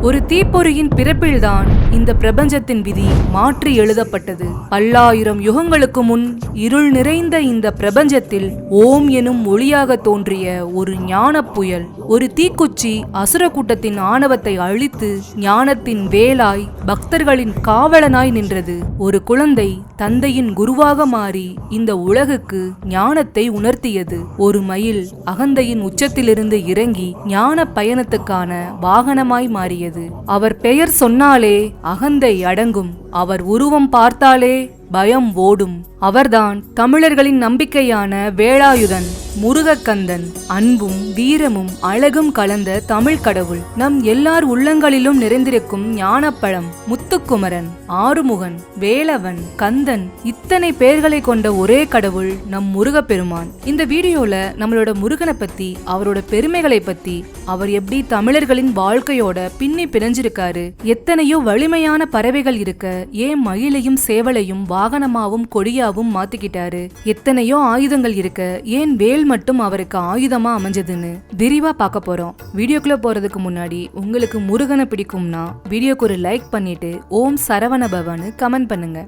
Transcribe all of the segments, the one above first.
ஒரு தீப்பொறியின் பிறப்பில்தான் இந்த பிரபஞ்சத்தின் விதி மாற்றி எழுதப்பட்டது. பல்லாயிரம் யுகங்களுக்கு முன் இருள் நிறைந்த இந்த பிரபஞ்சத்தில் ஓம் எனும் ஒளியாக தோன்றிய ஒரு ஞான புயல், ஒரு தீக்குச்சி அசுர கூட்டத்தின் ஆணவத்தை அழித்து ஞானத்தின் வேலாய் பக்தர்களின் காவலனாய் நின்றது. ஒரு குழந்தை தந்தையின் குருவாக மாறி இந்த உலகுக்கு ஞானத்தை உணர்த்தியது. ஒரு மயில் அகந்தையின் உச்சத்திலிருந்து இறங்கி ஞான பயணத்துக்கான வாகனமாய் மாறியது. அவர் பெயர் சொன்னாலே அகந்தை அடங்கும், அவர் உருவம் பார்த்தாலே பயம் ஓடும். அவர்தான் தமிழர்களின் நம்பிக்கையான வேலாயுதன், முருகக்கந்தன். அன்பும் வீரமும் அழகும் கலந்த தமிழ் கடவுள், நம் எல்லார் உள்ளங்களிலும் நிறைந்திருக்கும் ஞானப்பழம். முத்துக்குமரன், ஆறுமுகன், வேலவன், கந்தன், இத்தனை பெயர்களை கொண்ட ஒரே கடவுள் நம் முருகப்பெருமான். இந்த வீடியோல நம்மளோட முருகனை பத்தி, அவரோட பெருமைகளை பத்தி, அவர் எப்படி தமிழர்களின் வாழ்க்கையோட பின்னி பிணைஞ்சிருக்காரு, எத்தனையோ வலிமையான பறவைகள் இருக்க ஏன் மயிலையும் சேவலையும் வாகனமாவும் கொடியாவும் மாத்திக்கிட்டாரு, எத்தனையோ ஆயுதங்கள் இருக்க ஏன் வேல் மட்டும் அவருக்கு ஆயுதமா அமைஞ்சதுன்னு விரிவா பார்க்க போறோம். வீடியோக்குள்ள போறதுக்கு முன்னாடி உங்களுக்கு முருகனை பிடிக்கும்னா வீடியோக்கு ஒரு லைக் பண்ணிட்டு ஓம் சரவண பவன்னு கமெண்ட் பண்ணுங்க.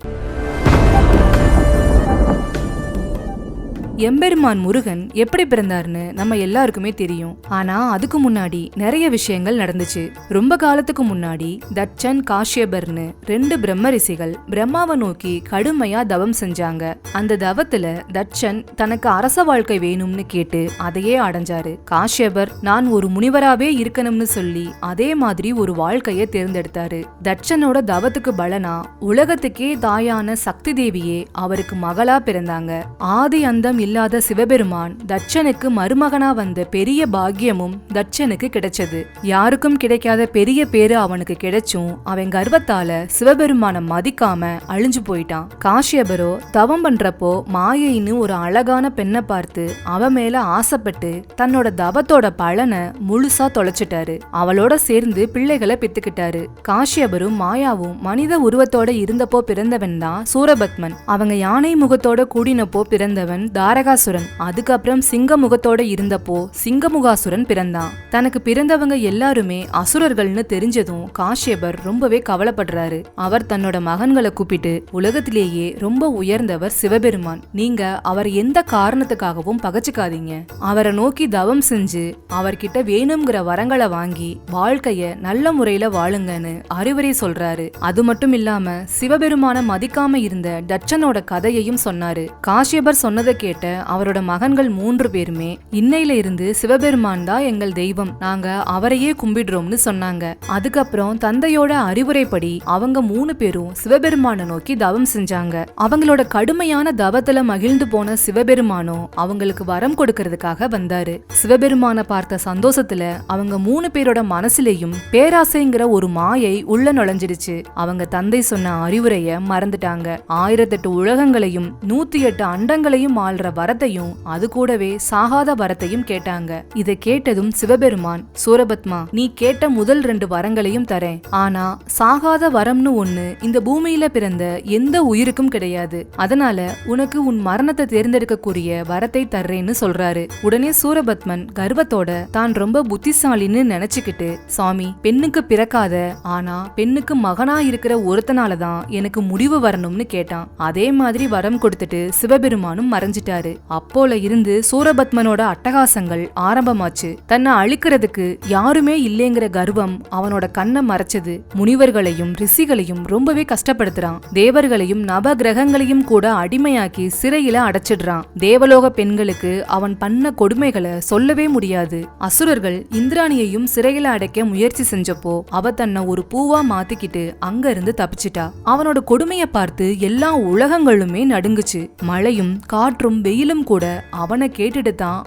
எம்பெருமான் முருகன் எப்படி பிறந்தார்னு நம்ம எல்லாருக்குமே தெரியும். ஆனா அதுக்கு முன்னாடி நிறைய விஷயங்கள் நடந்துச்சு. ரொம்ப காலத்துக்கு முன்னாடி தட்சன், காஷ்யபர்னு 2 பிரம்ம ரிஷிகள் பிரம்மாவை நோக்கி கடுமையா தவம் செஞ்சாங்க. அந்த தவத்துல தட்சன் தனக்கு அரச வாழ்க்கை வேணும்னு கேட்டு அதையே அடைஞ்சாரு. காஷ்யபர் நான் ஒரு முனிவராவே இருக்கணும்னு சொல்லி அதே மாதிரி ஒரு வாழ்க்கைய தேர்ந்தெடுத்தாரு. தட்சனோட தவத்துக்கு பலனா உலகத்துக்கே தாயான சக்தி தேவியே அவருக்கு மகளா பிறந்தாங்க. ஆதி அந்தம் இல்லாத சிவபெருமான் தட்சனுக்கு மருமகனா வந்த பெரிய பாக்கியமும் தட்சனுக்கு கிடைச்சது. யாருக்கும் கிடைக்காத பெரிய பேரு அவனுக்கு கிடைச்சும் அவன் கர்வத்தால சிவபெருமான மதிக்காம அழிஞ்சு போயிட்டான். காஷ்யபரோ தவம் பண்றப்போ மாயைன்னு ஒரு அழகான பெண்ணை பார்த்து அவ மேல ஆசைப்பட்டு தன்னோட தவத்தோட பலனை முழுசா தொலைச்சிட்டாரு. அவளோட சேர்ந்து பிள்ளைகளை பெத்துக்கிட்டாரு. காஷ்யபரும் மாயாவும் மனித உருவத்தோட இருந்தப்போ பிறந்தவன் தான் சூரபத்மன். அவங்க யானை முகத்தோட கூடினப்போ பிறந்தவன் தாரகாசுரன். அதுக்கப்புறம் சிங்க முகத்தோட இருந்தப்போ சிங்கமுகாசுரன் பிறந்தான். தனக்கு பிறந்தவங்க எல்லாருமே அசுரர்கள்னு தெரிஞ்சதும் காஷ்யபர் ரொம்பவே கவலைப்படுறாரு. அவர் தன்னோட மகன்களை கூப்பிட்டு, உலகத்திலேயே ரொம்ப உயர்ந்தவர் சிவபெருமான், நீங்க அவர் எந்த காரணத்துக்காகவும் பகச்சுக்காதீங்க, அவரை நோக்கி தவம் செஞ்சு அவர்கிட்ட வேணுங்கிற வரங்களை வாங்கி வாழ்க்கைய நல்ல முறையில வாழுங்கன்னு அறிவுரை சொல்றாரு. அது மட்டும் இல்லாம சிவபெருமான மதிக்காம இருந்த தட்சனோட கதையையும் சொன்னாரு. காஷ்யபர் சொன்னதை கேட்ட அவரோட மகன்கள் 3 பேருமே இன்னையில இருந்து சிவபெருமான் தான் எங்கள் தெய்வம், நாங்க அவரையே கும்பிடுறோம்னு சொன்னாங்க. அதுக்கப்புறம் தந்தையோட அறிவுரைப்படி அவங்க 3 பேரும் சிவபெருமான நோக்கி தவம் செஞ்சாங்க. அவங்களோட கடுமையான தவத்துல மகிழ்ந்து போன சிவபெருமானோ அவங்களுக்கு வரம் கொடுக்கறதுக்காக வந்தாரு. சிவபெருமான பார்த்த சந்தோஷத்துல அவங்க 3 பேரோட மனசுலயும் பேராசைங்கிற ஒரு மாயை உள்ள நுழைஞ்சிடுச்சு. அவங்க தந்தை சொன்ன அறிவுரைய மறந்துட்டாங்க. 1008 உலகங்களையும் 108 அண்டங்களையும் ஆள்ற வரத்தையும் அது கூடவே சாகாத வரத்தையும் கேட்டாங்க. இதை கேட்டதும் சிவபெருமான், சூரபத்மா, நீ கேட்ட முதல் 2 வரங்களையும் தரேன், ஆனா சாகாத வரம்னு ஒண்ணு இந்த பூமியில பிறந்த எந்த உயிருக்கும் கிடையாது, அதனால உனக்கு உன் மரணத்தை தேர்ந்தெடுக்கக்கூடிய வரத்தை தர்றேன்னு சொல்றாரு. உடனே சூரபத்மன் கர்வத்தோட தான் ரொம்ப புத்திசாலின்னு நினைச்சுக்கிட்டு, சாமி, பெண்ணுக்கு பிறக்காத ஆனா பெண்ணுக்கு மகனா இருக்கிற ஒருத்தனாலதான் எனக்கு முடிவு வரணும்னு கேட்டான். அதே மாதிரி வரம் கொடுத்துட்டு சிவபெருமானும் மறைஞ்சிட்டாரு. அப்போல இருந்து சூரபத்மனோட அட்டகாசங்கள் ஆரம்பமாச்சு. தன்னை அழிக்கிறதுக்கு யாருமே இல்லைங்கிற கர்வம் அவனோட கண்ணை மறைச்சது. முனிவர்களையும் ரிஷிகளையும் ரொம்பவே கஷ்டப்படுத்துறான். தேவர்களையும் நவ கிரகங்களையும் கூட அடிமையாக்கி சிறையில அடைச்சிடுறான். தேவலோக பெண்களுக்கு அவன் பண்ண கொடுமைகளை சொல்லவே முடியாது. அசுரர்கள் இந்திராணியையும் சிறையில அடைக்க முயற்சி செஞ்சப்போ அவ தன்னை ஒரு பூவா மாத்திக்கிட்டு அங்க இருந்து தப்பிச்சிட்டா. அவனோட கொடுமையை பார்த்து எல்லா உலகங்களுமே நடுங்குச்சு. மழையும் காற்றும் வெயிலும் கூட அவனை கேட்டுட்டு தான்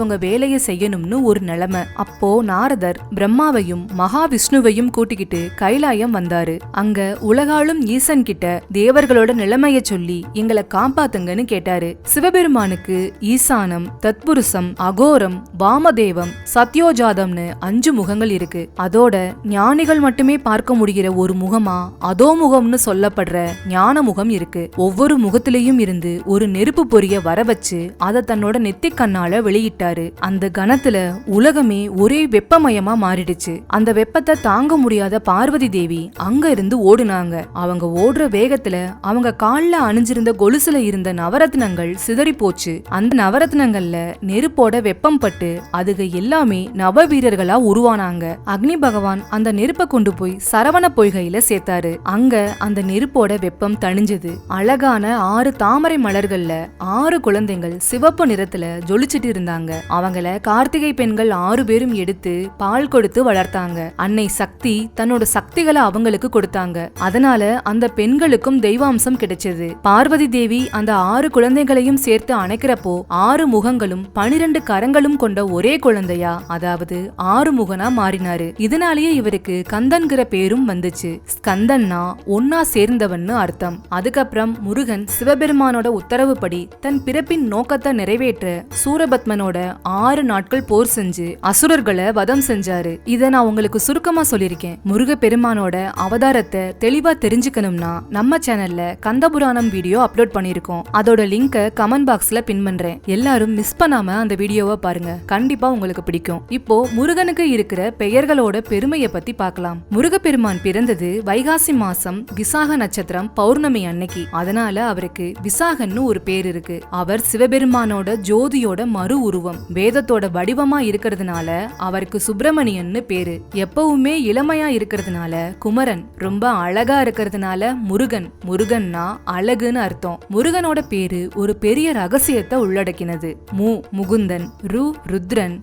அவங்க வேலையை செய்யணும்னு ஒரு நிலைமை. அப்போ நாரதர் பிரம்மாவையும் மகாவிஷ்ணுவையும் கூட்டிக்கிட்டு கைலாயம் வந்தாரு. அங்க உலகாளும் ஈசன் கிட்ட தேவர்களோட நிலைமைய சொல்லி எங்களை காப்பாத்துங்கன்னு கேட்டாரு. சிவபெருமானுக்கு ஈசானம், தத்புருஷம், அகோரம், வாமதேவம், சத்யோஜாதம்னு 5 முகங்கள் இருக்கு. அதோட ஞானிகள் மட்டுமே பார்க்க முடிகிற ஒரு முகமா அதோமுகம்னு சொல்லப்படுற ஞான முகம் இருக்கு. ஒவ்வொரு முகத்திலையும் இருந்து ஒரு நெருப்பு பொரிய வர வச்சு அதை தன்னோட நெத்தி கண்ணால வெளியிட்டாரு. அந்த கணத்துல உலகமே ஒரே வெப்பமயமா மாறிடுச்சு. அந்த வெப்பத்தை தாங்க முடியாத பார்வதி தேவி அங்க இருந்து ஓடுனாங்க. அவங்க ஓடுற வேகத்துல அவங்க கால்ல அணிஞ்சிருந்த கொலுசுல இருந்த நவரத்னங்கள் சிதறி போச்சு. அந்த நவரத்னங்கள்ல நெருப்போட வெப்பம் பட்டு அதுக எல்லாமே நவ வீரர்களா உருவானாங்க. அக்னி பகவான் அந்த நெருப்பை கொண்டு போய் சரவண பொய்கையில சேர்த்தாரு. அங்க அந்த நெருப்போட வெப்பம் தணிஞ்சது. அழகான 6 தாமரை மலர்கள்ல 6 குழந்தைகள் சிவப்பு நிறத்துல ஜொலிச்சிட்டு இருந்தாங்க. அவங்கள கார்த்திகை பெண்கள் 6 பேரும் எடுத்து பால் கொடுத்து வளர்த்தாங்க. அன்னை சக்தி தன்னோட சக்திகளை அவங்களுக்கு கொடுத்தாங்க. அதனால அந்த பெண்களுக்கும் தெய்வாம்சம் கிடைச்சது. பார்வதி தேவி அந்த 6 குழந்தைகளையும் சேர்த்து அணைக்கிறப்போ 6 முகங்களும் 12 கரங்களும் கொண்ட ஒரே குழந்தையா, அதாவது 6 முகனா மாறினாரு. இதனாலேயே இவருக்கு கந்தன்கிற பேரும் வந்துச்சு. ஸ்கந்தன்னா ஒன்னா சேர்ந்தவன்னு அர்த்தம். அதுக்கப்புறம் முருகன் சிவபெருமானோட உத்தரவுப்படி தன் பிறப்பின் நோக்கத்தை நிறைவேற்ற சூரபத்மனோட 6 நாட்கள் போர் செஞ்சு அசுரர்களை வதம் செஞ்சாரு. இத நான் உங்களுக்கு சுருக்கமா சொல்லிருக்கேன். முருக பெருமானோட அவதாரத்தை தெளிவா தெரிஞ்சுக்கணும்னா நம்ம சேனல்ல கந்தபுராணம் வீடியோ அப்லோட் பண்ணிருக்கோம். அதோட லிங்க கமெண்ட் பாக்ஸ்ல பின் பண்றேன். எல்லாரும் மிஸ் பண்ணாம அந்த வீடியோவை பாருங்க. கண்டிப்பா உங்களுக்கு பிடிக்கும். இப்போ முருகனுக்கு இருக்கிற பெயர்களோட பெருமையை பத்தி பார்க்கலாம். முருகப்பெருமான் பிறந்தது வைகாசி மாசம் விசாக நட்சத்திரம் பௌர்ணமி அன்னைக்கு. அதனால அவருக்கு விசாகன்னு ஒரு பேர் இருக்கு. அவர் சிவபெருமானோட ஜோதியோட மறு உருவம். வேதத்தோட வடிவமா இருக்கிறதுனால அவருக்கு சுப்பிரமணியன்னு பேரு. எப்பவுமே இளமையா இருக்கிறதுனால குமரன். ரொம்ப அழகா இருக்கிறதுனால முருகன். முருகன்னா அழகுன்னு அர்த்தம். முருகனோட பேரு ஒரு பெரிய ரகசியத்தை உள்ளடக்கினது. முகுந்தன், ருத்ரன்,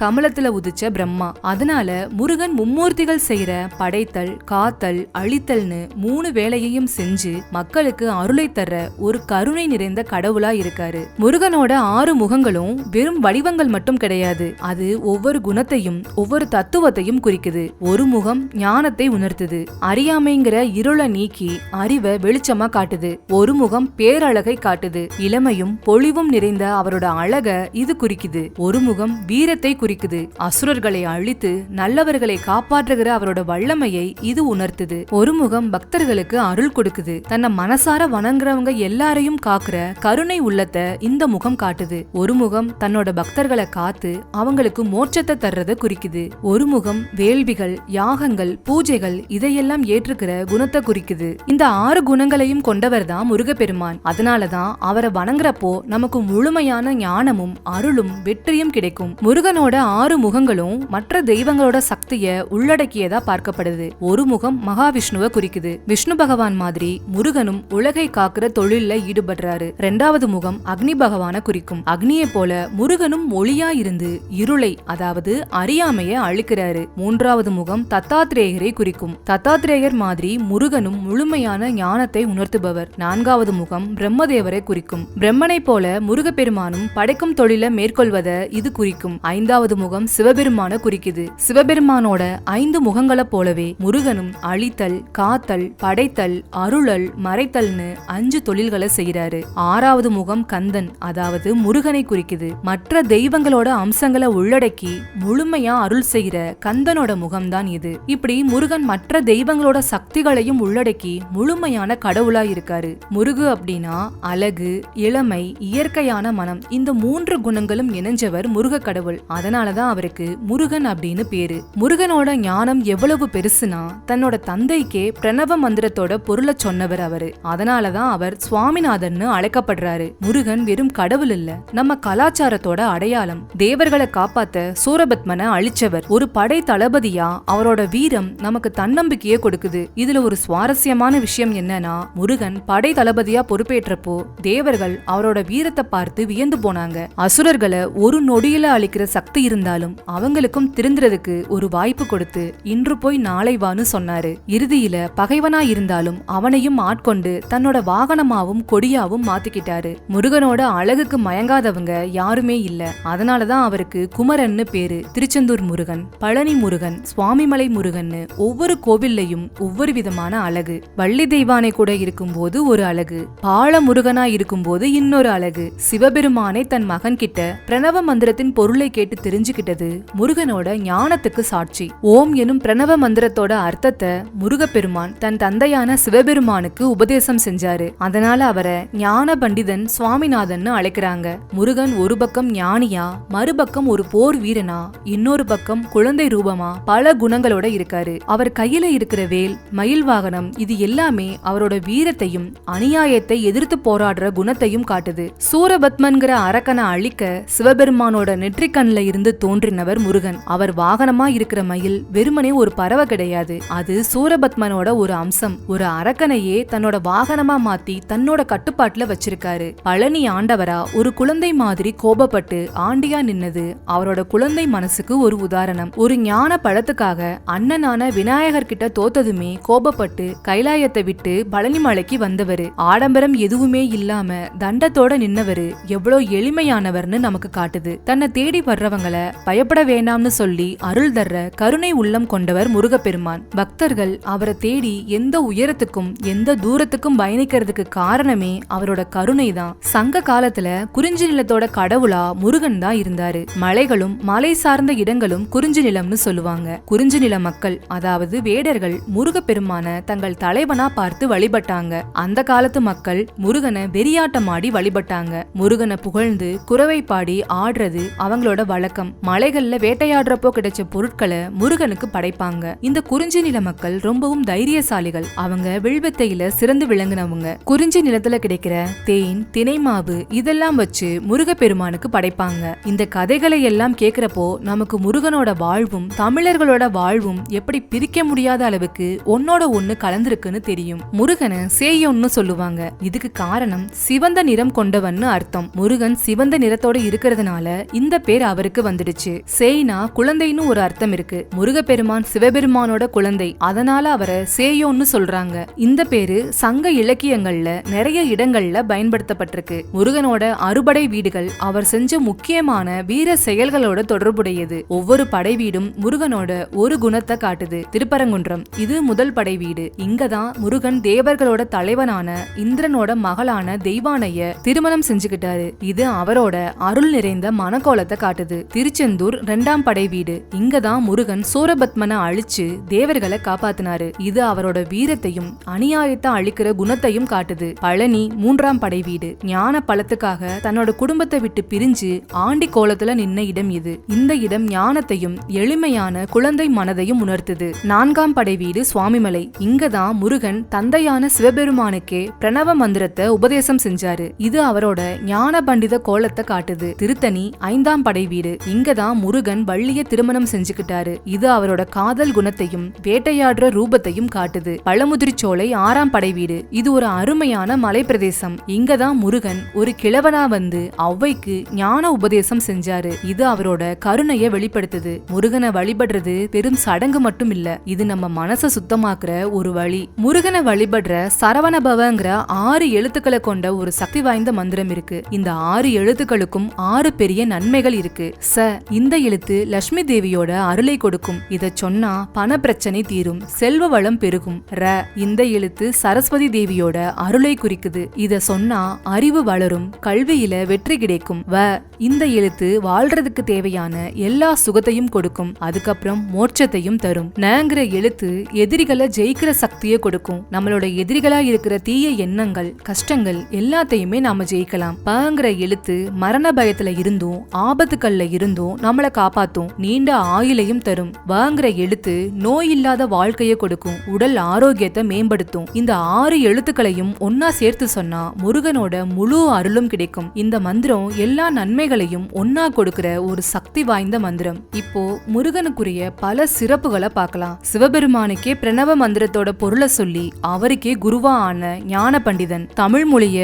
கமலத்துல உதிச்ச பிரம்மா. அதனால முருகன் மும்மூர்த்திகள் செய்யற படைத்தல், காத்தல், அழித்தல்னு 3 வேலையையும் செஞ்சு மக்களுக்கு அருளை தர ஒரு கருணை நிறைந்த கடவுளா இருக்காரு. முருகனோட 6 முகங்களும் வெறும் வடிவங்கள் மட்டும் கிடையாது. அது ஒவ்வொரு குணத்தையும் ஒவ்வொரு தத்துவத்தையும் குறிக்குது. ஒரு முகம் ஞானத்தை உணர்த்துது. அறியாமைங்கிற இருளை நீக்கி அறிவை வெளிச்சமா காட்டுது. ஒரு முகம் பேரழகை காட்டுது. இளமையும் பொலிவும் நிறைந்த அவரோட அழக இது குறிக்குது. ஒரு முகம் வீரத்தை குறிக்குது. அசுரர்களை அழித்து நல்லவர்களை காப்பாற்றுகிற அவரோட வல்லமையை இது உணர்த்துது. ஒரு முகம் பக்தர்களுக்கு அருள் கொடுக்குது. தன்னை மனசார வணங்குறவங்க எல்லாரையும் காக்குற கருணை உள்ளத்தை இந்த முகம் காட்டுது. ஒரு முகம் தன்னோட பக்தர்களை காத்து அவங்களுக்கு மோட்சத்தை தர்றத குறிக்குது. ஒரு முகம் வேள்விகள், யாகங்கள், பூஜைகள் இதையெல்லாம் ஏற்றுக்கிற குணத்தை குறிக்குது. இந்த 6 குணங்களையும் கொண்டவர் தான் முருகப்பெருமான். அதனாலதான் அவரை வணங்குறப்போ நமக்கு முழுமையான ஞானமும் அருளும் வெற்றியும் கிடைக்கும். முருகனோட 6 முகங்களும் மற்ற தெய்வங்களோட சக்திய உள்ளடக்கியதா பார்க்கப்படுது. ஒரு முகம் மகாவிஷ்ணுவை குறிக்குது. விஷ்ணு பகவான் மாதிரி முருகனும் உலகை காக்குற தொழில்ல ஈடுபடுறாரு. 2வது முகம் அக்னி பகவான குறிக்கும். அக்னியை போல முருகனும் ஒளியா இருந்து இருளை, அதாவது அறியாமைய அழிக்கிறாரு. 3வது முகம் தத்தாத்ரேயரை குறிக்கும். தத்தாத்ரேயர் மாதிரி முருகனும் முழுமையான ஞானத்தை உணர்த்துபவர். 4வது முகம் பிரம்மதேவரை குறிக்கும். பிரம்மனை போல முருகப்பெருமானும் படைக்கும் தொழில மேற்கொள்வத இது குறிக்கும். 5வது முகம் சிவபெருமான குறிக்குது. சிவபெருமானோட 5 முகங்களை போலவே முருகனும் அழித்தல், காத்தல், படைத்தல், அருளல், மறைத்தல்னு 5 தொழில்களை செய்யறாரு. 6வது முகம் கந்தன், அதாவது முருகனை குறிக்குது. மற்ற தெய்வங்களோட அம்சங்களை உள்ளடக்கி முழுமையா அருள் செய்யற கந்தனோட முகம்தான் இது. இப்படி முருகன் மற்ற தெய்வங்களோட சக்திகளையும் உள்ளடக்கி முழுமையான கடவுளா இருக்காரு. முருகு அப்படின்னா அழகு, இளமை, இயற்கையான மனம். இந்த 3 குணங்களும் இணைஞ்சவர் முருக கடவுள். அதனாலதான் அவருக்கு முருகன் அப்படின்னு பேரு. முருகனோட ஞானம் எவ்வளவு பெருசுனா தன்னோட தந்தைக்கே பிரணவ மந்திரத்தோட பொருளை சொன்னவர் அவரு. அதனாலதான் அவர் சுவாமிநாதன்னு அழைக்கப்படுறாரு. முருகன் வெறும் கடவுள் இல்ல, நம்ம கலாச்சாரத்தோட அடையாளம். தேவர்களை காப்பாத்த சூரபத்மனை அழிச்சவர். ஒரு படை தளபதியா அவரோட வீரம் நமக்கு தன்னம்பிக்கையே கொடுக்குது. இதுல ஒரு சுவாரஸ்யமான விஷயம் என்னன்னா, முருகன் படை தளபதியா பொறுப்பேற்றப்போ தேவர்கள் அவரோட வீரத்தை பார்த்து வியந்து போனாங்க. அசுரர்களை ஒரு நொடியில அழிக்கிற சக்தி இருந்தாலும் அவங்களுக்கும் திருந்துறதுக்கு ஒரு வாய்ப்பு கொடுத்து இன்று போய் நாளை வான்னு சொன்னாரு. இறுதியில பகைவனா இருந்தாலும் அவனையும் ஆட்கொண்டு தன்னோட வாகனமாவும் கொடியாவும் மாத்திக்கிட்டாரு. முருகனோட அழகுக்கு மயங்காதவங்க யாருமே இல்ல. அதனாலதான் அவருக்கு குமரன்னு பேரு. திருச்செந்தூர் முருகன், பழனி முருகன், சுவாமிமலை முருகன்னு ஒவ்வொரு கோவில்லையும் ஒவ்வொரு விதமான அழகு. வள்ளி தெய்வானை கூட இருக்கும்போது ஒரு அழகு, பால முருகனா இருக்கும்போது இன்னொரு அழகு. சிவபெருமானை தன் மகன் கிட்ட பிரணவ மந்திரத்தின் பொருளை கேட்டு தெரிஞ்சுக்கிட்டது முருகனோட ஞானத்துக்கு சாட்சி. ஓம் எனும் பிரணவ மந்திரத்தோட அர்த்தத்தை முருகப்பெருமான் தன் தந்தையான சிவபெருமானுக்கு உபதேசம் செஞ்சாரு. அதனால அவரை ஞான பண்டிதன், சுவாமி சுவாமிநாதன் அழைக்கிறாங்க. முருகன் ஒரு பக்கம் ஞானியா, மறுபக்கம் ஒரு போர் வீரனா, இன்னொரு பக்கம் குழந்தை ரூபமா பல குணங்களோட இருக்காரு. அவர் கையில இருக்கிற வேல், மயில் வாகனம், இது எல்லாமே அவரோட வீரத்தையும் அநியாயத்தை எதிர்த்து போராடுற குணத்தையும் காட்டுது. சூரபத்மன்கிற அரக்கனை அழிக்க சிவபெருமானோட நெற்றிக்கண்ல இருந்து தோன்றினவர் முருகன். அவர் வாகனமா இருக்கிற மயில் வெறுமனே ஒரு பறவை கிடையாது, அது சூரபத்மனோட ஒரு அம்சம். ஒரு அரக்கனையே தன்னோட வாகனமா மாத்தி தன்னோட கட்டுப்பாட்டுல வச்சிருக்காரு. பழனி ஆண்டவரா ஒரு குழந்தை மாதிரி கோபப்பட்டு ஆண்டியா நின்னது அவரோட குழந்தை மனசுக்கு ஒரு உதாரணம். ஒரு ஞான பழத்துக்காக அண்ணனான விநாயகர் கிட்ட தோத்ததுமே கோபப்பட்டு கைலாயத்தை விட்டு பழனி மலைக்கு வந்தவரு. ஆடம்பரம் எதுவுமே இல்லாம தண்டத்தோட நின்னவரு எவ்வளவு எளிமையானவர்னு நமக்கு காட்டுது. தன்னை தேடி வர்றவங்கள பயப்பட வேண்டாம்னு சொல்லி அருள் தர்ற கருணை உள்ளம் கொண்டவர் முருகப்பெருமான். பக்தர்கள் அவரை தேடி எந்த உயரத்துக்கும் எந்த தூரத்துக்கும் பயணிக்கிறதுக்கு காரணமே அவரோட கருணை தான். சங்க காலத்துல குறிஞ்சி நிலத்தோட கடவுளா முருகன் தான் இருந்தாரு. மலைகளும் மலை சார்ந்த இடங்களும் குறிஞ்சி நிலம்னு சொல்லுவாங்க. குறிஞ்சி நில மக்கள் அதாவது வேடர்கள் முருகப்பெருமான தங்கள் தலைவனா பார்த்து வழிபட்டாங்க. அந்த காலத்து மக்கள் முருகனை வெறியாட்டமாடி வழிபட்டாங்க. முருகனை புகழ்ந்து குரவை பாடி ஆடுறது அவங்களோட வழக்கம். மலைகள்ல வேட்டையாடுறப்போ கிடைச்ச பொருட்களை முருகனுக்கு படைப்பாங்க. இந்த குறிஞ்சி நில மக்கள் ரொம்பவும் தைரியசாலிகள். அவங்க வில்வித்தையில சிறந்து விளங்குனவங்க. குறிஞ்சி நிலத்துல கிடைக்கிற தேன், தினைமாவு இதெல்லாம் வச்சு முருகப்பெருமானுக்கு படைப்பாங்க. இந்த கதைகளை எல்லாம் கேக்குறப்போ நமக்கு முருகனோட வாழ்வும் தமிழர்களோட வாழ்வும் எப்படி பிரிக்க முடியாத அளவுக்கு ஒன்னோட ஒண்ணு கலந்திருக்குன்னு தெரியும். முருகனை சேயோன்னு சொல்லுவாங்க. இதுக்கு காரணம் சிவந்த நிறம் கொண்டவன்னு அர்த்தம். முருகன் சிவந்த நிறத்தோட இருக்கிறதுனால இந்த பேர் அவருக்கு வந்துடுச்சு. சேய்னா குழந்தைன்னு ஒரு அர்த்தம் இருக்கு. முருகப்பெருமான் சிவபெருமானோட குழந்தை, அதனால அவரை சேயோன்னு சொல்றாங்க. இந்த பேரு சங்க இலக்கியங்கள்ல நிறைய இடங்கள்ல பயன்படுத்தப்பட்டிருக்கு. முருகனோட அறுபடை வீடுகள் அவர் செஞ்ச முக்கியமான வீர செயல்களோட தொடர்புடையது. ஒவ்வொரு படை வீடும் முருகனோட ஒரு குணத்தை காட்டுது. திருப்பரங்குன்றம் இது முதல் படை வீடு. இங்கதான் முருகன் தேவர்களோட தலைவனான இந்திரனோட மகளான தெய்வானைய திருமணம் செஞ்சுக்கிட்டாரு. இது அவரோட அருள் நிறைந்த மனக்கோலத்தை காட்டுது. திருச்செந்தூர் இரண்டாம் படை வீடு. இங்கதான் முருகன் சூரபத்மனை அழிச்சு தேவர்களை காப்பாத்தினாரு. இது அவரோட வீரத்தையும் அநியாயத்தை அழிக்கிற குணத்தையும் காட்டுது. பழனி மூன்றாம் படை வீடு. ஞான பழத்துக்காக தன்னோட குடும்பத்தை விட்டு பிரிஞ்சு ஆண்டி கோலத்துல நின்ன இடம் இது. இந்த இடம் ஞானத்தையும் எளிமையான குழந்தை மனதையும் உணர்த்துது. நான்காம் படை வீடு சுவாமிமலை. இங்கதான் முருகன் தந்தையான சிவபெருமானுக்கே பிரணவ மந்திரத்தை உபதேசம் செஞ்சாரு. இது அவரோட ஞான பண்டித கோலத்தை காட்டுது. திருத்தணி ஐந்தாம் படை வீடு. இங்கதான் முருகன் வள்ளிய திருமணம் செஞ்சுக்கிட்டாரு. இது அவரோட காதல் குணத்தையும் வேட்டையாடுற ரூபத்தையும் காட்டுது. பழமுதிர்ச்சோலை ஆறாம் படை வீடு. இது ஒரு அருமையான மலை பிரதேசம். இங்கதான் முருகன் ஒரு கிழவனா வந்து ஔவைக்கு ஞான உபதேசம் செஞ்சாரு. இது அவரோட கருணைய வெளிப்படுத்துது. முருகனை வழிபடுறது பெரும் சடங்கு மட்டும் இல்ல, இது நம்ம மனசை சுத்தமாக்குற ஒரு வழி. முருகனை வழிபடுற சரவணபவங்கிற 6 எழுத்துக்களை கொண்ட ஒரு சக்தி வாய்ந்த மந்திரம் இருக்கு. இந்த 6 எழுத்துக்களுக்கும் 6 பெரிய நன்மைகள் இருக்கு. இந்த எழுத்து லட்சுமி தேவியோட அருளை கொடுக்கும். இத சொன்னா பண பிரச்சனை தீரும், செல்வ வளம் பெருகும். இந்த எழுத்து சரஸ்வதி தேவியோட அருளை குறிக்குது. இத சொன்னா அறிவு வளரும், கல்வியில வெற்றி கிடைக்கும். இந்த எழுத்து வாழ்றதுக்கு தேவையான எல்லா சுகத்தையும் கொடுக்கும், அதுக்கப்புறம் மோட்சத்தையும் தரும். நங்கிற எழுத்து எதிரிகளை ஜெயிக்கிற சக்தியை கொடுக்கும். நம்மளோட எதிரிகளா இருக்கிற தீய எண்ணங்கள், கஷ்டங்கள் எல்லாத்தையுமே நாம ஜெயிக்கலாம். பங்கிற எழுத்து மரண பயத்துல இருந்தும் ஆபத்துக்கள்ல இருந்தும் நம்மளை காப்பாத்தும், நீண்ட ஆயுளையும் தரும். வங்கிற எழுத்து நோய் இல்லாத வாழ்க்கையை கொடுக்கும், உடல் ஆரோக்கியத்தை மேம்படுத்தும். இந்த 6 எழுத்துக்களையும் ஒன்னா சேர்த்து சொன்னா முருகனோட முழு அருளும் கிடைக்கும். இந்த மந்திரம் எல்லா நன்மைகளையும் ஒன்னா கொடுக்கிற ஒரு சக்தி வாய்ந்த மந்திரம். இப்போ முருகனுக்குரிய பல சிறப்புகளை பார்க்கலாம். சிவபெருமானுக்கே பிரணவ மந்திரத்தோட பொருளை சொல்லி அவருக்கே குருவா ஆன ஞான பண்டிதன். தமிழ் மொழிய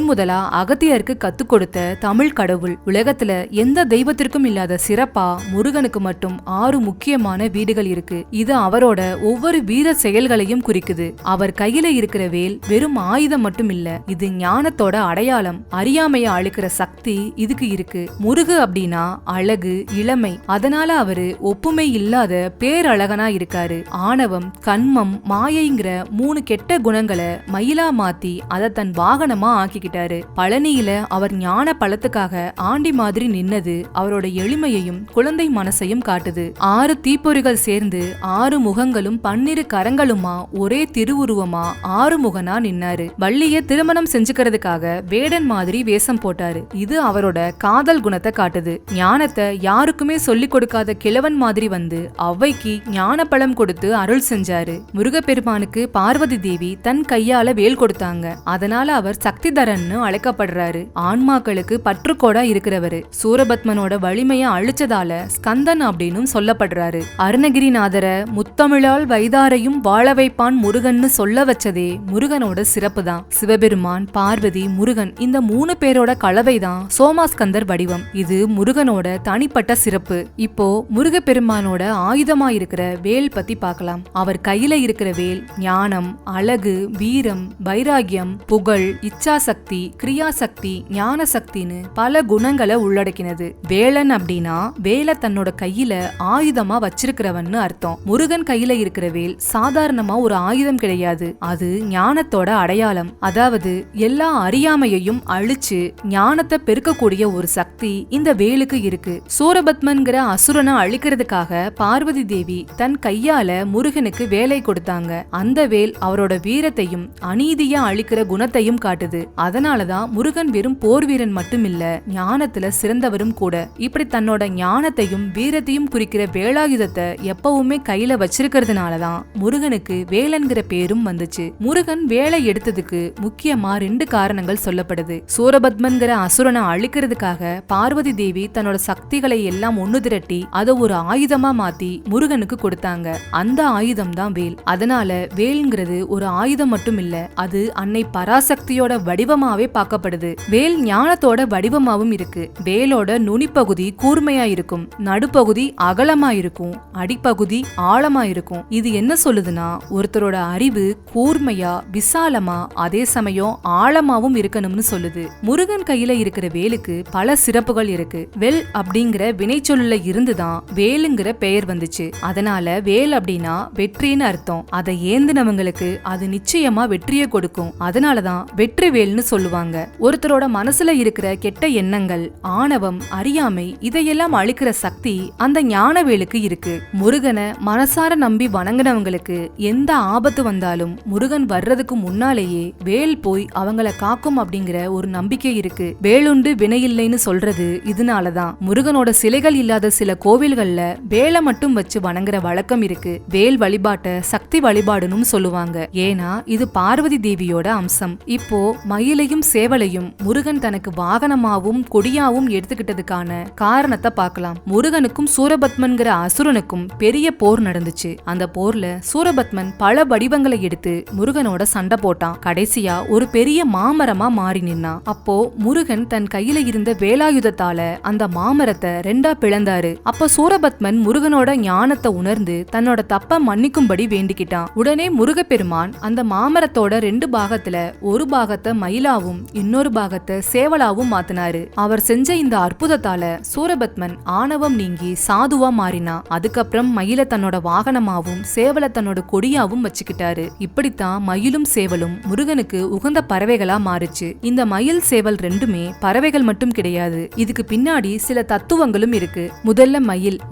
முதலா அகத்தியருக்கு கத்துக் கொடுத்த தமிழ் கடவுள். உலகத்துல எந்த தெய்வத்திற்கும் இல்லாத சிறப்பா முருகனுக்கு மட்டும் 6 முக்கியமான வீடுகள் இருக்கு. இது அவரோட ஒவ்வொரு வீர செயல்களையும் குறிக்குது. அவர் கையில இருக்கிற வேல் வெறும் ஆயுதம் மட்டும் இல்ல, இது ஞானத்தோட அடையாளம். அறியாமைய அழிக்கிற சக்தி இதுக்கு இருக்கு. முருகு அப்படின்னா அழகு, இளமை. அதனால அவரு ஒப்புமை இல்லாத பேரழகனா இருக்காரு. ஆணவம், கண்மம், மாயைங்கிற 3 கெட்ட குணங்களை மயிலா மாத்தி அதை தன் வாகனமா ஆக்கிக்கிட்டாரு. பழனியில அவர் ஞான பழத்துக்காக ஆண்டி மாதிரி நின்னது அவரோட எளிமையையும் குழந்தை மனசையும் காட்டுது. 6 தீப்பொறிகள் சேர்ந்து 6 முகங்களும் 12 கரங்களுமா ஒரே திருவுருவமா 6 முகனா நின்னாரு. வள்ளிய திருமணம் செஞ்சுக்கிறதுக்காக வேட வேடன் மாதிரி வேஷம் போட்டாரு. இது அவரோட காதல் குணத்தை காட்டுது. ஞானத்தை யாருக்குமே சொல்லிக் கொடுக்காத கிழவன் மாதிரி வந்து ஔவைக்கு ஞான பழம் கொடுத்து அருள் செஞ்சாரு. முருகப்பெருமானுக்கு பார்வதி தேவி தன் கையால வேல் கொடுத்தாங்க. அதனால அவர் சக்திதரன்னு அழைக்கப்படுறாரு. ஆன்மாக்களுக்கு பற்றுக்கோடா இருக்கிறவரு. சூரபத்மனோட வலிமைய அழிச்சதால ஸ்கந்தன் அப்படின்னு சொல்லப்படுறாரு. அருணகிரிநாதர முத்தமிழால் வைதாரையும் வாழ வைப்பான் முருகன்னு சொல்ல வச்சதே முருகனோட சிறப்பு தான். சிவபெருமான், பார்வதி, முருகன் இந்த 3 பேரோட கலவைதான் சோமாஸ்கந்தர் வடிவம். இது முருகனோட தனிப்பட்ட சிறப்பு. இப்போ முருகப்பெருமானோட ஆயுதமா இருக்கிற வேல் பத்தி பார்க்கலாம். அவர் கையில இருக்கிற வேல் ஞானம், அழகு, வீரம், வைராகியம், புகழ், இச்சாசக்தி, கிரியாசக்தி, ஞான சக்தின்னு பல குணங்களை உள்ளடக்கினது. வேலன் அப்படின்னா வேலை தன்னோட கையில ஆயுதமா வச்சிருக்கிறவன்னு அர்த்தம். முருகன் கையில இருக்கிற வேல் சாதாரணமா ஒரு ஆயுதம் கிடையாது. அது ஞானத்தோட அடையாளம். அதாவது எல்லா அறியாமையையும் அழிச்சு ஞானத்தை பெருக்கக்கூடிய ஒரு சக்தி இந்த வேலுக்கு இருக்கு. சூரபத்மன்கிற அசுரனை அழிக்கிறதுக்காக பார்வதி தேவி தன் கையால முருகனுக்கு வேலை கொடுத்தாங்க. அந்த வேல் அவரோட வீரத்தையும் அநீதியா அழிக்கிற குணத்தையும் காட்டுது. அதனாலதான் முருகன் வெறும் போர் வீரன் மட்டும் இல்ல, ஞானத்துல சிறந்தவரும் கூட. இப்படி தன்னோட ஞானத்தையும் வீரத்தையும் குறிக்கிற வேலாயுதத்தை எப்பவுமே கையில வச்சிருக்கிறதுனாலதான் முருகனுக்கு வேலன்கிற பேரும் வந்துச்சு. முருகன் வேலை எடுத்ததுக்கு முக்கியமா 2 காரணங்கள் சொல்லப்படுது. சூரபத்மன்கிற அசுரனை அழிக்கிறதுக்காக பார்வதி தேவி தன்னோட சக்திகளை எல்லாம் ஒண்ணு திரட்டி அதை ஒரு ஆயுதமா மாத்தி முருகனுக்கு கொடுத்தாங்க. அந்த ஆயுதம் தான் வேல். அதனால வேல்ங்கிறது ஒரு ஆயுதம் மட்டும் இல்ல, அது அன்னை பராசக்தியோட வடிவமாவே பார்க்கப்படுது. வேல் ஞானத்தோட வடிவமாவும் இருக்கு. வேலோட நுனிப்பகுதி கூர்மையா இருக்கும், நடுப்பகுதி அகலமா இருக்கும், அடிப்பகுதி ஆழமா இருக்கும். இது என்ன சொல்லுதுன்னா ஒருத்தரோட அறிவு கூர்மையா விசாலமா அதே சமயம் ஆழமாவும் இருக்கணும்னு சொல்லுது. முருகன் கையில இருக்கிற வேலுக்கு பல சிறப்புகள் இருக்கு. வெல் அப்படிங்கிற வினைச்சொல்லுல இருந்துதான் வேலுங்கிற பெயர் வந்துச்சு. அதனால வேல் அப்படின்னா வெற்றின்னு அர்த்தம். அதை ஏந்தினவங்களுக்கு அது நிச்சயமா வெற்றியை கொடுக்கும். அதனாலதான் வெற்றி வேல்னு சொல்லுவாங்க. ஒருத்தரோட மனசுல இருக்கிற கெட்ட எண்ணங்கள், ஆணவம், அறியாமை இதையெல்லாம் அழிக்கிற சக்தி அந்த ஞான வேலுக்கு இருக்கு. முருகனை மனசார நம்பி வணங்கினவங்களுக்கு எந்த ஆபத்து வந்தாலும் முருகன் வர்றதுக்கு முன்னாலேயே வேல் போய் அவங்கள காக்கும் அப்படிங்கிற ஒரு நம்பிக்கை இருக்கு. வேலுண்டு வினையில்லைன்னு சொல்றது இதனாலதான். முருகனோட சிலைகள் இல்லாத சில கோவில்கள்ல வேலை மட்டும் வச்சு வணங்குற வழக்கம் இருக்கு. வேல் வழிபாட்ட சக்தி வழிபாடுன்னு சொல்லுவாங்க. ஏன்னா இது பார்வதி தேவியோட அம்சம். இப்போ மயிலையும் சேவலையும் முருகன் தனக்கு வாகனமாவும் கொடியாவும் எடுத்துக்கிட்டதுக்கான காரணத்தை பார்க்கலாம். முருகனுக்கும் சூரபத்மன்கிற அசுரனுக்கும் பெரிய போர் நடந்துச்சு. அந்த போர்ல சூரபத்மன் பல வடிவங்களை எடுத்து முருகனோட சண்டை போட்டான். கடைசியா ஒரு பெரிய மாமரமா மாறி நின்னான். அப்போ முருகன் தன் கையில இருந்த வேலாயுதத்தால அந்த மாமரத்தை 2ஆ பிளந்தாரு. அப்ப சூரபத்மன் முருகனோட ஞானத்தை உணர்ந்து தன்னோட தப்ப மன்னிக்கும்படி வேண்டிக்கிட்டான். உடனே முருகப்பெருமான் அந்த மாமரத்தோட 2 பாகத்துல ஒரு பாகத்தை மயிலாவும் இன்னொரு பாகத்தை சேவலாவும் மாத்தினாரு. அவர் செஞ்ச இந்த அற்புதத்தால சூரபத்மன் ஆணவம் நீங்கி சாதுவா மாறினான். அதுக்கப்புறம் மயில தன்னோட வாகனமாவும் சேவலை தன்னோட கொடியாவும் வச்சுக்கிட்டாரு. இப்படித்தான் மயிலும் சேவலும் முருகனுக்கு உகந்த பறவைகளா மாறுச்சு. இந்த மயில் சேவல் 2மே பறவைகள் மட்டும் கிடையாது. இதுக்கு பின்னாடி சில தத்துவங்களும் இருக்கு. முதல்ல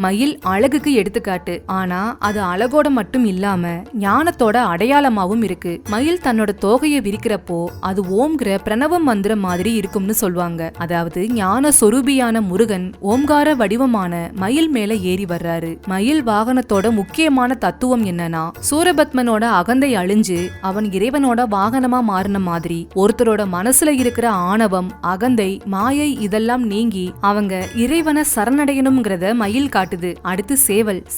மயில் அழகுக்கு எடுத்துக்காட்டு. ஆனா அது அழகோட மட்டும் இல்லாம ஞானத்தோட அடையாளமாவும் இருக்கு. மயில் தன்னோட தோகையை விரிக்கிறப்போ அது ஓம்ங்கிற பிரணவ மந்திர மாதிரி இருக்கும்னு சொல்வாங்க. அதாவது ஞான சொரூபியான முருகன் ஓம்கார வடிவமான மயில் மேல ஏறி வர்றாரு. மயில் வாகனத்தோட முக்கியமான தத்துவம் என்னன்னா சூரபத்மனோட அகந்தை அழிஞ்சு அவன் இறைவனோட வாகனமா மாறின மாதிரி ஒருத்தரோட மனசுல இருக்கிற ஆணவம், அகந்தை, மாயை இதெல்லாம் நீங்கி அவங்க இறைவனை சரணடையணும்ங்கிறத மயில் காட்டுது. அடுத்து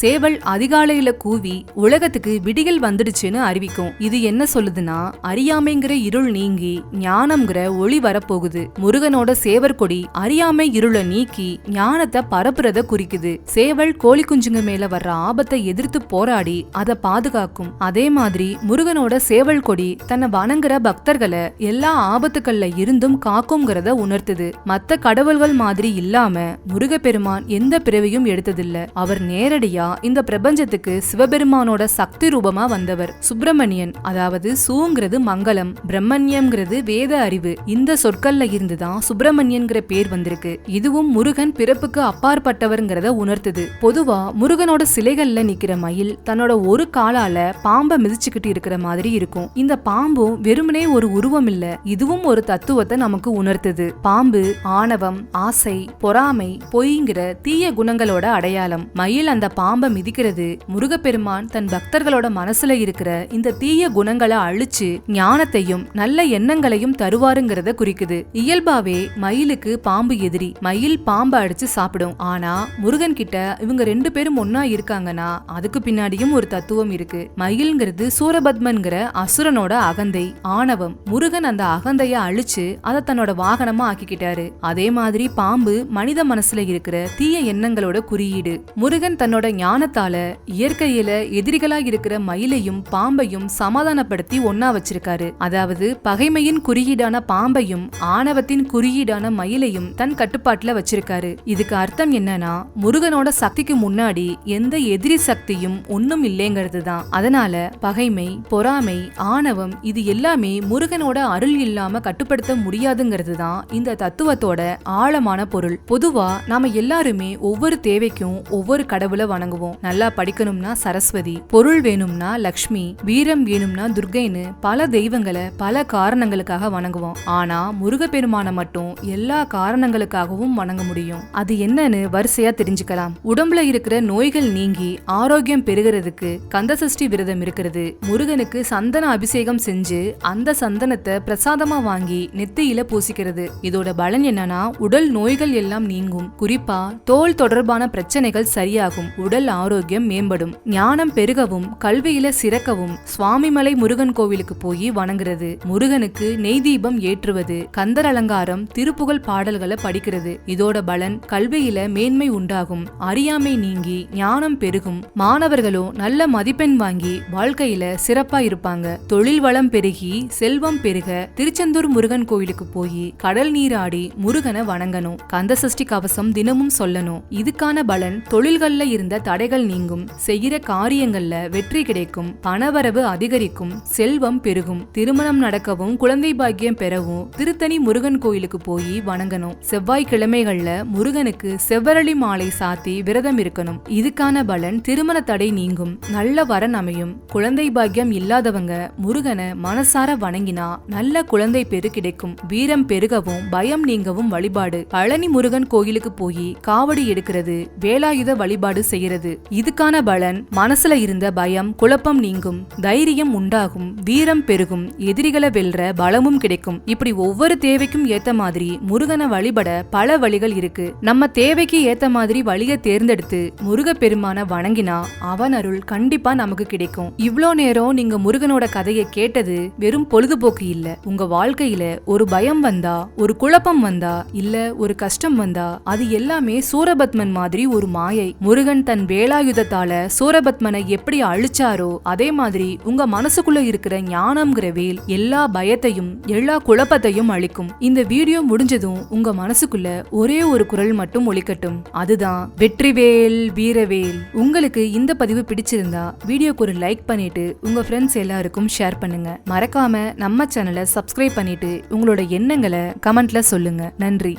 சேவல் அதிகாலையில கூவி உலகத்துக்கு விடிகள் வந்துடுச்சுன்னு அறிவிக்கும். இது என்ன சொல்லுதுன்னா அறியாமைங்கிற இருள் நீங்கி ஞானம்ங்கிற ஒளி வரப்போகுது. முருகனோட சேவர் கொடி அறியாமை இருளை நீக்கி ஞானத்தை பரப்புறத குறிக்குது. சேவல் கோழி குஞ்சுங்க மேல வர்ற ஆபத்தை எதிர்த்து போராடி அதை பாதுகாக்கும். அதே மாதிரி முருகனோட சேவல் கொடி தன்னை வணங்குற பக்தர்களை எல்லா ஆபத்துக்கள்ல இருந்தும் காக்கும்ங்கிறத உணர்த்துது. மத்த கடவுள்கள் மாதிரி இல்லாம முருகப்பெருமான் எந்த பிறவியும் எடுத்ததில்ல. அவர் நேரடியா இந்த பிரபஞ்சத்துக்கு சிவபெருமானோட சக்தி ரூபமா வந்தவர். சுப்பிரமணியன், அதாவது சூங்கிறது மங்களம், பிரம்மண்யம்ங்கிறது வேத அறிவு. இந்த சொற்கள்ல இருந்துதான் சுப்பிரமணியன்கிற பேர் வந்திருக்கு. இதுவும் முருகன் பிறப்புக்கு அப்பாற்பட்டவர்ங்கிறத உணர்த்துது. பொதுவா முருகனோட சிலைகள்ல நிக்கிற மயில் தன்னோட ஒரு காலால பாம்பை மிதிச்சுக்கிட்டு இருக்கிற மாதிரி இருக்கும். இந்த பாம்பும் வெறுமனே ஒரு உருவம் இல்ல, இதுவும் ஒரு தத்துவத்தை நமக்கு உணர்த்துது. பாம்பு ஆணவம், ஆசை, பொறாமை, பொய்ங்கிற தீய குணங்களோட அடையாளம். மயில் அந்த பாம்பை மிதிக்கிறது முருகப்பெருமான் தன் பக்தர்களோட மனசுல இருக்கிற இந்த தீய குணங்களை அழிச்சு ஞானத்தையும் நல்ல எண்ணங்களையும் தருவாருங்கிறத குறிக்குது. இயல்பாவே மயிலுக்கு பாம்பு எதிரி. மயில் பாம்பை அடிச்சு சாப்பிடும். ஆனா முருகன் கிட்ட இவங்க 2 பேரும் ஒன்னா இருக்காங்கன்னா அதுக்கு பின்னாடியும் ஒரு தத்துவம் இருக்கு. மயில்ங்கிறது சூரபத்மன்கிற அசுரனோட அகந்தை, ஆணவம். முருகன் அந்த அகந்தைய அழிச்சு அதை தன்னோட வாகனமா ஆக்கிக்கிட்டாரு. அதே மாதிரி பாம்பு மனித மனசுல இருக்கிற தீய எண்ணங்களோட குறியீடு. முருகன் தன்னோட ஞானத்தால இயற்கையில எதிரிகளா இருக்கிற மயிலையும் பாம்பையும் சமாதானப்படுத்தி ஒன்னா வச்சிருக்காரு. அதாவது பகைமையின் குறியீடான பாம்பையும் ஆணவத்தின் குறியீடான மயிலையும் தன் கட்டுப்பாட்டுல வச்சிருக்காரு. இதுக்கு அர்த்தம் என்னன்னா முருகனோட சக்திக்கு முன்னாடி எந்த எதிரி சக்தியும் ஒன்னும் இல்லைங்கிறது தான். அதனால பகைமை, பொறாமை, ஆணவம் இது எல்லாமே முருகனோட அருள் இல்லாம கட்டுப்படுத்த முடியாதுங்கிறது தான் இந்த தத்துவத்தோட ஆழமான பொருள். பொதுவா நாம எல்லாருமே ஒவ்வொரு தேவைக்கும் ஒவ்வொரு கடவுளை வணங்குவோம். நல்லா படிக்கணும்னா சரஸ்வதி, பொருள் வேணும்னா லக்ஷ்மி, வீரம் வேணும்னா துர்க்கைன்னு பல தெய்வங்களை பல காரணங்களுக்காக வணங்குவோம். ஆனா முருகப்பெருமான மட்டும் எல்லா காரணங்களுக்காகவும் வணங்க முடியும். அது என்னன்னு வரிசையா தெரிஞ்சுக்கலாம். உடம்புல இருக்கிற நோய்கள் நீங்கி ஆரோக்கியம் பெறுகிறதுக்கு கந்தசஷ்டி விரதம் இருக்கிறது. முருகனுக்கு சந்தன அபிஷேகம் செஞ்சு அந்த சந்தனத்தை பிரசாதமா வாங்கி நெத்தியில பூசிக்கிறது. இதோட பலன் என்னன்னா உடல் நோய்கள் எல்லாம் நீங்கும். குறிப்பா தோல் தொடர்பான பிரச்சனைகள் சரியாகும். உடல் ஆரோக்கியம் மேம்படும். ஞானம் பெருகவும் கல்வியில சிறக்கவும் சுவாமிமலை முருகன் கோவிலுக்கு போய் வணங்குறது, முருகனுக்கு நெய் தீபம் ஏற்றுவது, கந்தர் அலங்காரம், திருப்புகழ் பாடல்களை படிக்கிறது. இதோட பலன் கல்வியில மேன்மை உண்டாகும். அறியாமை நீங்கி ஞானம் பெருகும். மாணவர்களும் நல்ல மதிப்பெண் வாங்கி வாழ்க்கையில சிறப்பா இருப்பாங்க. தொழில் வளம் பெருகி செல்வம் பெருக திருச்செந்தூர் முருகன் கோயிலுக்கு போய் கடல் நீராடி முருகனை வணங்கணும். கந்தசஷ்டி கவசம் தினமும் சொல்லணும். இதுக்கான பலன் தொழில்கள்ல இருந்த தடைகள் நீங்கும். செய்கிற காரியங்கள்ல வெற்றி கிடைக்கும். பணவரவு அதிகரிக்கும். செல்வம் பெருகும். திருமணம் நடக்கவும் குழந்தை பாக்கியம் பெறவும் திருத்தணி முருகன் கோயிலுக்கு போய் வணங்கணும். செவ்வாய்க்கிழமைகள்ல முருகனுக்கு செவ்வரளி மாலை சாத்தி விரதம் இருக்கணும். இதுக்கான பலன் திருமண தடை நீங்கும். நல்ல வரன் அமையும். குழந்தை பாக்கியம் இல்லாதவங்க முருகனை மனசார வணங்கினா நல்ல குழந்தை பெரு கிடைக்கும். வீரம் பெருகவும் பயம் நீங்கவும் வழிபாடு. பழனி முருகன் கோயிலுக்கு போய் காவடி எடுக்கிறது, வேலாயுத வழிபாடு செய்யறது. இதுக்கான பலன் மனசுல இருந்த பயம் குழப்பம் நீங்கும். தைரியம் உண்டாகும். வீரம் பெருகும். எதிரிகளை வெல்ற பலமும் கிடைக்கும். இப்படி ஒவ்வொரு தேவைக்கும் ஏத்த மாதிரி முருகனை வழிபட பல வழிகள் இருக்கு. நம்ம தேவைக்கு ஏத்த மாதிரி வழியை தேர்ந்தெடுத்து முருகப்பெருமான வணங்கினா அவன் அருள் கண்டிப்பா நமக்கு கிடைக்கும். இவ்ளோ நேரம் நீங்க முருகனோட கதையை கேட்டது வெறும் பொழுதுபோக்கு இல்ல. உங்க வாழ்க்கையில ஒரு பயம் வந்தா, ஒரு குழப்பம் வந்தா, இல்ல ஒரு கஷ்டம் வந்தா அது எல்லாமே சூரபத்மன் மாதிரி ஒரு மாயை. முருகன் தன் வேலாயுதத்தால சூரபத்மனை எப்படி அழிச்சாரோ அதே மாதிரி உங்க மனசுக்குள்ள இருக்கிற ஞானம்ங்கிற வேல் எல்லா பயத்தையும் எல்லா குழப்பத்தையும் அழிக்கும். இந்த வீடியோ முடிஞ்சதும் உங்க மனசுக்குள்ள ஒரே ஒரு குரல் மட்டும் ஒலிக்கட்டும். அதுதான் வெற்றிவேல் வீரவேல். உங்களுக்கு இந்த பதிவு பிடிச்சிருந்தா வீடியோக்கு ஒரு லைக் பண்ணிட்டு உங்க ஃப்ரெண்ட்ஸ் எல்லாருக்கும் ஷேர் பண்ணுங்க. மறக்காம நம்ம சேனலை சப்ஸ்கிரைப் பண்ணிட்டு உங்களோட எண்ணங்களை கமெண்ட்ல சொல்லுங்க. நன்றி.